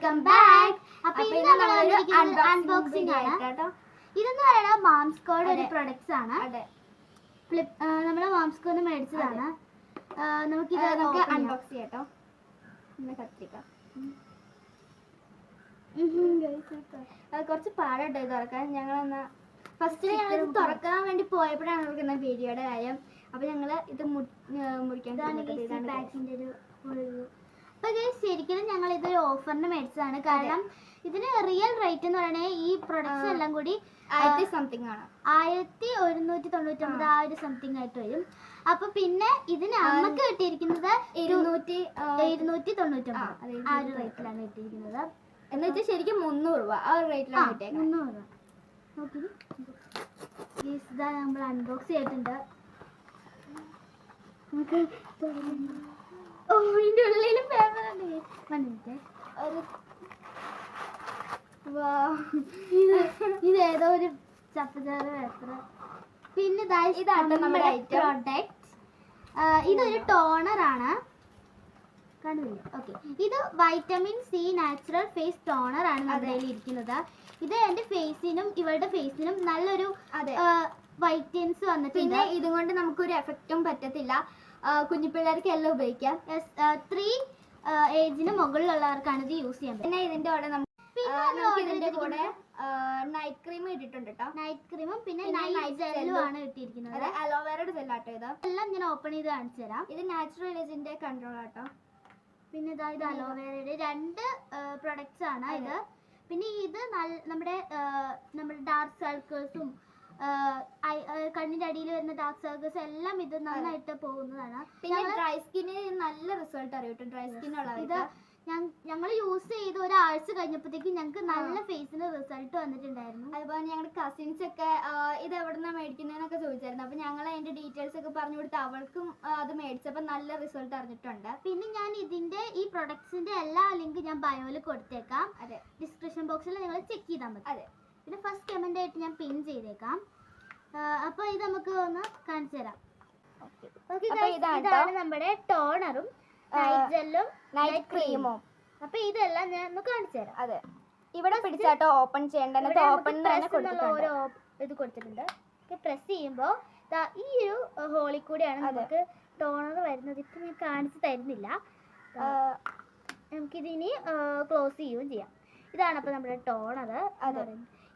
Welcome back. അപ്പോൾ ഇന്ന് നമ്മളൊരു അൺബോക്സിംഗ് ആണ് കേട്ടോ. ഇതെന്ന് പറയുന്നത് മാംസ്കോയുടെ ഒരു പ്രൊഡക്ട്സ് ആണ്. അതെ, നമ്മൾ മാംസ്കോന്ന് മേടിച്ചതാണ്. നമുക്ക് അൺബോക്സ് ചെയ്യാം കേട്ടോ. കത്തിരിക്ക കുറച്ച് പാടുണ്ട് ഇത് തുറക്കാൻ. ഞങ്ങളെന്നാ ഫസ്റ്റ് ഞങ്ങൾ തുറക്കാൻ വേണ്ടി പോയപ്പോഴാണ് നോക്കുന്ന വീഡിയോയുടെ കാര്യം. അപ്പോൾ ഞങ്ങൾ ഇത് മുറിക്കാൻ പാക്കിൻ്റെ ഒരു അപ്പോൾ ഇത് ശരിക്കും ഞങ്ങൾ ഇതൊരു ഓഫറിന് മേടിച്ചതാണ്. കാരണം ഇതിന് റിയൽ റേറ്റ് എന്ന് പറയുന്നത് ഈ പ്രൊഡക്ട്സ് എല്ലാം കൂടി 1000 സംതിങ് ആണ്. 1199 ആ ഒരു സംതിങ് ആയിട്ട് വരും. അപ്പൊ പിന്നെ ഇതിന് നമുക്ക് കിട്ടിയിരിക്കുന്നത് 299 ആ ഒരു റേറ്റിലാണ് കിട്ടിയിരിക്കുന്നത്. എന്ന് വെച്ചാൽ ശരിക്കും 300 രൂപ ആ ഒരു റേറ്റിലാണ് കിട്ടിയത്. 300 രൂപ നോക്കി ഇതാ നമ്മൾ അൺബോക്സ് ചെയ്തിട്ടുണ്ട്. നമുക്ക് ഇതിന്റെ ഉള്ളിലും ഇത് ഏതോ ഒരു ചപ്പചാറ് എത്ര. പിന്നെ ഇതാണ് നമ്മുടെ പ്രോഡക്റ്റ്. ഇതൊരു ടോണർ ആണ്, കണ്ടില്ല? ഓക്കെ, ഇത് vitamin C natural face toner ആണ് നമ്മുടെ കയ്യിൽ ഇരിക്കുന്നത്. ഇത് എന്റെ ഫേസിനും ഇവളുടെ ഫേസിനും നല്ലൊരു വൈറ്റൻസ് വന്നിട്ടുണ്ട്. പിന്നെ ഇതുകൊണ്ട് നമുക്കൊരു എഫക്റ്റും പറ്റത്തില്ല. കുഞ്ഞു പിള്ളേർക്ക് എല്ലാം ഉപയോഗിക്കാം. 3 ഏജിന് മുകളിലുള്ളവർക്കാണ് ഇത് യൂസ് ചെയ്യാൻ. പിന്നെ ഇതിന്റെ കൂടെ നമുക്ക് ഇതിന്റെ കൂടെ നൈറ്റ് ക്രീം ഇട്ടിട്ടുണ്ട് കേട്ടോ. നൈറ്റ് ക്രീമും പിന്നെ നൈറ്റ് ജെല്ലും ആണ് ഇട്ടിരിക്കുന്നത്. അലോവേറയുടെ ജെല്ലാട്ടോ ഇത്. എല്ലാം ഞാൻ ഓപ്പൺ ചെയ്ത് കാണിച്ചു തരാം. ഇത് നാച്ചുറൽ ഏജിന്റെ കൺട്രോൾ ആട്ടോ. പിന്നെ ഇത് അലോവേറയുടെ 2 പ്രൊഡക്ട്സ് ആണ് ഇത്. പിന്നെ ഇത് നമ്മുടെ ഡാർക്ക് സർക്കിൾസും കണ്ണിന്റെ അടിയിൽ വരുന്ന ഡാർക്ക് സർക്കിൾസ് എല്ലാം ഇത് നന്നായിട്ട് പോകുന്നതാണ്. പിന്നെ ഡ്രൈ സ്കിന്നിന് നല്ല റിസൾട്ട് അറിയും. ഡ്രൈ സ്കിൻ ഉള്ളത് ഇത് ഞങ്ങൾ യൂസ് ചെയ്ത് ഒരാഴ്ച കഴിഞ്ഞപ്പോഴത്തേക്കും ഞങ്ങൾക്ക് നല്ല ഫേസിന് റിസൾട്ട് വന്നിട്ടുണ്ടായിരുന്നു. അതുപോലെ ഞങ്ങളുടെ കസിൻസ് ഒക്കെ ഇത് എവിടെ നിന്നാണ് മേടിക്കുന്നതെന്നൊക്കെ ചോദിച്ചായിരുന്നു. അപ്പോൾ ഞങ്ങൾ അതിന്റെ ഡീറ്റെയിൽസ് ഒക്കെ പറഞ്ഞു കൊടുത്ത് അവൾക്കും അത് മേടിച്ചപ്പോൾ നല്ല റിസൾട്ട് അറിഞ്ഞിട്ടുണ്ട്. പിന്നെ ഞാൻ ഇതിന്റെ ഈ പ്രൊഡക്ട്സിന്റെ എല്ലാ ലിങ്ക് ഞാൻ ബയോയിൽ കൊടുത്തേക്കാം. അതെ, ഡിസ്ക്രിപ്ഷൻ ബോക്സിൽ നിങ്ങൾ ചെക്ക് ചെയ്താൽ മതി. അതെ, പിന്നെ ഫസ്റ്റ് കമന്റ് ആയിട്ട് ഞാൻ പിൻ ചെയ്തേക്കാം. അപ്പോൾ ഇത് നമുക്ക് ഒന്ന് കാണിച്ചു തരാം. ഇതാണ് നമ്മുടെ ടോണറും നൈറ്റ് ജെല്ലും നൈറ്റ് ക്രീമും. അപ്പൊ ഇതെല്ലാം ഞാൻ ഒന്ന് കാണിച്ചു തരാം. അതെ, ഇവിടെ പിടിച്ചാട്ടോ ഓപ്പൺ ചെയ്യേണ്ടത്. ഓപ്പൺ ഓരോ ഇത് കൊടുത്തിട്ടുണ്ട്. പ്രസ് ചെയ്യുമ്പോൾ ഈ ഒരു ഹോളിൽ കൂടിയാണ് നമുക്ക് ടോണർ വരുന്നത്. ഇപ്പൊ ഞാൻ കാണിച്ചു തരുന്നില്ല. നമുക്കിതിനി ക്ലോസ് ചെയ്യുകയും ചെയ്യാം. ഇതാണ് അപ്പൊ നമ്മുടെ ടോണർ.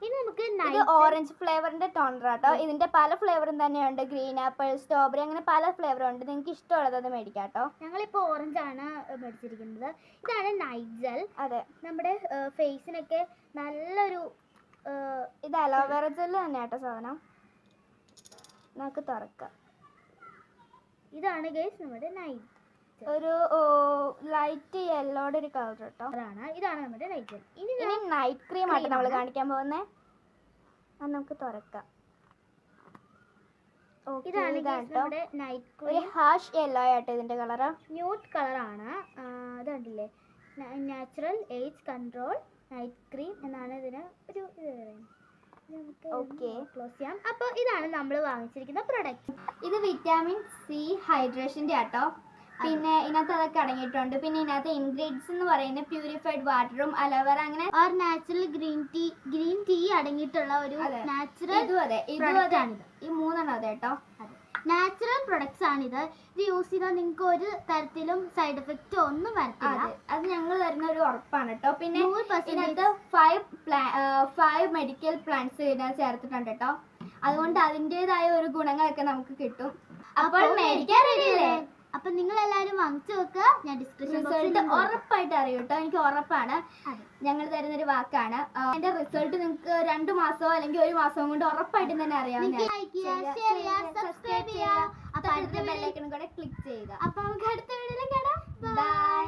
ഇനി നമുക്ക് ഓറഞ്ച് ഫ്ലേവറിന്റെ ടോണർ ആട്ടോ. ഇതിന്റെ പല ഫ്ലേവറും തന്നെയുണ്ട്. ഗ്രീൻ ആപ്പിൾ, സ്ട്രോബെറി, അങ്ങനെ പല ഫ്ലേവറും ഉണ്ട്. നിങ്ങൾക്ക് ഇഷ്ടമുള്ളത് അത് മേടിക്കാട്ടോ. ഞങ്ങളിപ്പോൾ ഓറഞ്ച് ആണ് മേടിച്ചിരിക്കുന്നത്. ഇതാണ് നൈറ്റ് ജെൽ. അതെ, നമ്മുടെ ഫേസിനൊക്കെ നല്ലൊരു ഇത് അലോവേറ ജെല്ല് തന്നെയാട്ടോ സാധനം. നമുക്ക് തുറക്കാം. ഇതാണ് ഗൈസ് നമ്മുടെ നൈറ്റ് ഒരു ലൈറ്റ് യെല്ലോയുടെ ഒരു കളർ കേട്ടോ. ഇതാണ് നമ്മുടെ നൈറ്റ് ജെൽ. ഇനി നൈറ്റ് ക്രീം ആയിട്ട് നമ്മൾ കാണിക്കാൻ പോകുന്നത്. അത് നമുക്ക് തുറക്കാം. ഇതാണ് നമ്മുടെ നൈറ്റ് ക്രീം. ഒരു ഹാഷ് യെല്ലോ ആയിട്ട് ഇതിന്റെ കളർ ന്യൂഡ് കളറാണ്. ഇത് കണ്ടില്ലേ, natural age control night cream എന്നാണ് ഇതിന് ഒരു ക്ലോസ് ചെയ്യാം. അപ്പോൾ ഇതാണ് നമ്മൾ വാങ്ങിച്ചിരിക്കുന്ന പ്രൊഡക്റ്റ്. ഇത് വിറ്റാമിൻ സി ഹൈഡ്രേഷൻ്റെ ആട്ടോ. പിന്നെ ഇതിനകത്ത് അതൊക്കെ അടങ്ങിയിട്ടുണ്ട്. പിന്നെ ഇതിനകത്ത് ഇൻഗ്രീഡിയൻസ് എന്ന് പറയുന്നത് പ്യൂരിഫൈഡ് വാട്ടറും അലോവേറ അങ്ങനെ നാച്ചുറൽ ഗ്രീൻ ടീ അടങ്ങിയിട്ടുള്ള ഒരു നാച്ചുറൽ ഈ 3 അതെ കേട്ടോ. നാച്ചുറൽ പ്രൊഡക്ട്സ് ആണിത്. ഇത് യൂസ് ചെയ്താൽ നിങ്ങൾക്ക് ഒരു തരത്തിലും സൈഡ് എഫക്റ്റ് ഒന്നും വരത്തില്ല. അത് ഞങ്ങൾ തരുന്ന ഒരു ഉറപ്പാണ് കേട്ടോ. പിന്നെ ഇതിനകത്ത് 5 മെഡിക്കൽ പ്ലാന്റ്സ് ഇതിനകത്ത് ചേർത്തിട്ടുണ്ട് കേട്ടോ. അതുകൊണ്ട് അതിൻ്റെതായ ഒരു ഗുണങ്ങളൊക്കെ നമുക്ക് കിട്ടും. അപ്പോൾ മേടിക്കാൻ റെഡിയല്ലേ? അപ്പൊ നിങ്ങൾ എല്ലാവരും വാങ്ങിച്ചു നോക്കുക. ഞാൻ ഡിസ്ക്രിപ്ഷൻ ബോക്സിൽ ഉറപ്പായിട്ട് അറിയും കേട്ടോ. എനിക്ക് ഉറപ്പാണ്. ഞങ്ങൾ തരുന്നൊരു വാക്കാണ്. എന്റെ റിസൾട്ട് നിങ്ങൾക്ക് 2 മാസമോ അല്ലെങ്കിൽ 1 മാസവും കൊണ്ട് ഉറപ്പായിട്ടും തന്നെ അറിയാവുന്ന. സബ്സ്ക്രൈബ് ചെയ്യുക. അപ്പൊ അടുത്ത ബെല്ലൈക്കൺ കൂടെ ക്ലിക്ക് ചെയ്യുക. അപ്പൊ നമുക്ക് അടുത്ത വീഡിയോയിൽ കാണാം. ബൈ.